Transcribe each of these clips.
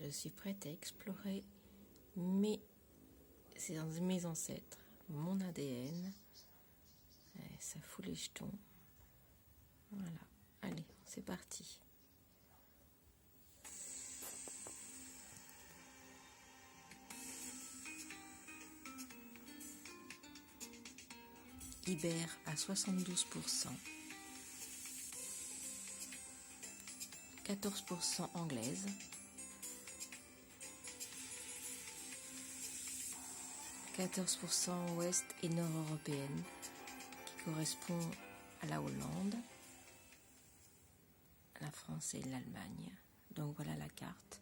je suis prête à explorer mes ancêtres, mon ADN. Ça fout les jetons. Voilà, allez, c'est parti. Ibère à 72%, 14% anglaise, 14% ouest et nord européenne, qui correspond à la Hollande, la France et l'Allemagne. Donc voilà la carte.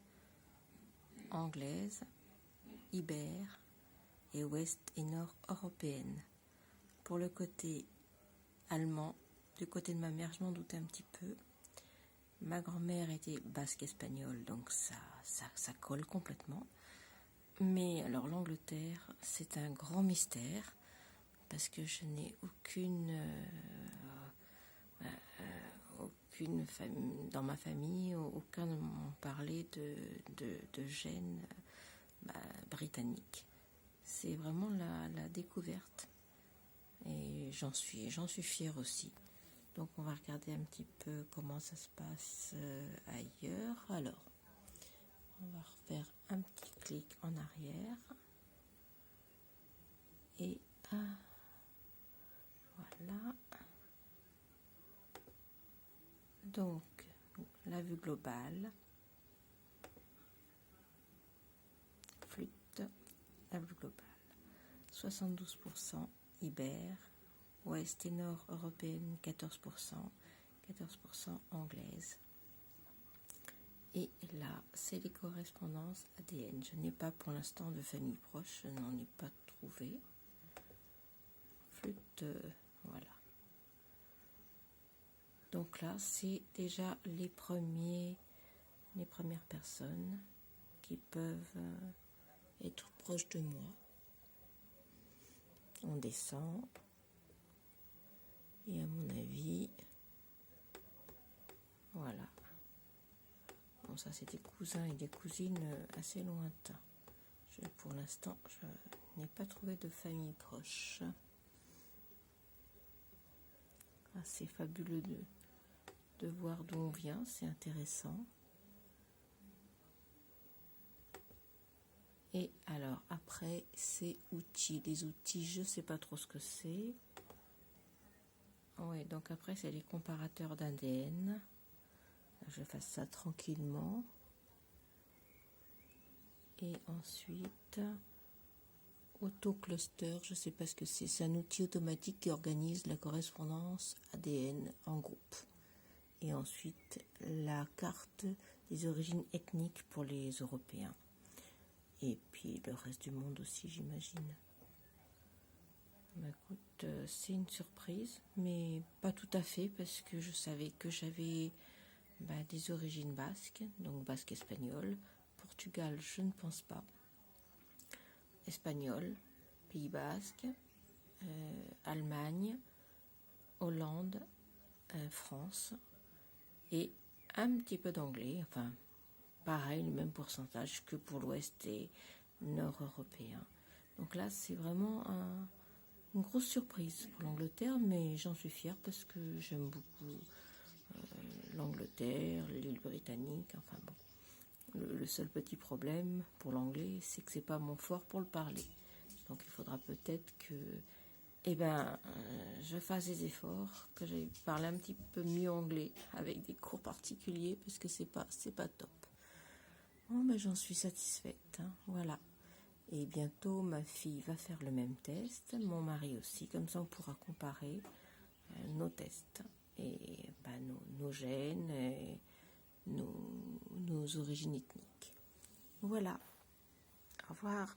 Anglaise, ibère et ouest et nord européenne. Pour le côté allemand, du côté de ma mère, je m'en doutais un petit peu. Ma grand-mère était basque espagnole, donc ça colle complètement. Mais alors l'Angleterre, c'est un grand mystère, parce que je n'ai aucune famille, dans ma famille, aucun ne m'ont parlé de gènes britanniques. C'est vraiment la découverte. Et j'en suis fière aussi. Donc on va regarder un petit peu comment ça se passe ailleurs. Alors, on va refaire un petit clic en arrière. Et voilà. Donc, la vue globale. Flûte, la vue globale. 72% ibère. Ouest et nord européenne, 14%, 14% anglaise. Et là, c'est les correspondances ADN. Je n'ai pas pour l'instant de famille proche, je n'en ai pas trouvé. Flûte, voilà. Donc là, c'est déjà les premières personnes qui peuvent être proches de moi. On descend. Et à mon avis, voilà. Bon, ça c'est des cousins et des cousines assez lointains. Pour l'instant, je n'ai pas trouvé de famille proche. C'est fabuleux de voir d'où on vient, c'est intéressant. Et alors après, c'est outils. Les outils, je ne sais pas trop ce que c'est. Oui, donc après, c'est les comparateurs d'ADN. Je fasse ça tranquillement. Et ensuite, AutoCluster, je ne sais pas ce que c'est. C'est un outil automatique qui organise la correspondance ADN en groupe. Et ensuite, la carte des origines ethniques pour les Européens. Et puis le reste du monde aussi, j'imagine. Écoute, c'est une surprise, mais pas tout à fait, parce que je savais que j'avais des origines basques, donc basque espagnol. Portugal, je ne pense pas. Espagnol, Pays basque, Allemagne, Hollande, France, et un petit peu d'anglais, enfin, pareil, le même pourcentage que pour l'ouest et nord européen. Donc là, c'est vraiment une grosse surprise pour l'Angleterre, mais j'en suis fière parce que j'aime beaucoup l'Angleterre, l'île britannique, enfin bon. Le seul petit problème pour l'anglais, c'est que c'est pas mon fort pour le parler. Donc il faudra peut-être que je fasse des efforts, que j'aille parler un petit peu mieux anglais avec des cours particuliers, parce que c'est pas top. Bon, j'en suis satisfaite, hein, voilà. Et bientôt, ma fille va faire le même test, mon mari aussi, comme ça on pourra comparer nos tests et nos gènes et nos origines ethniques. Voilà, au revoir.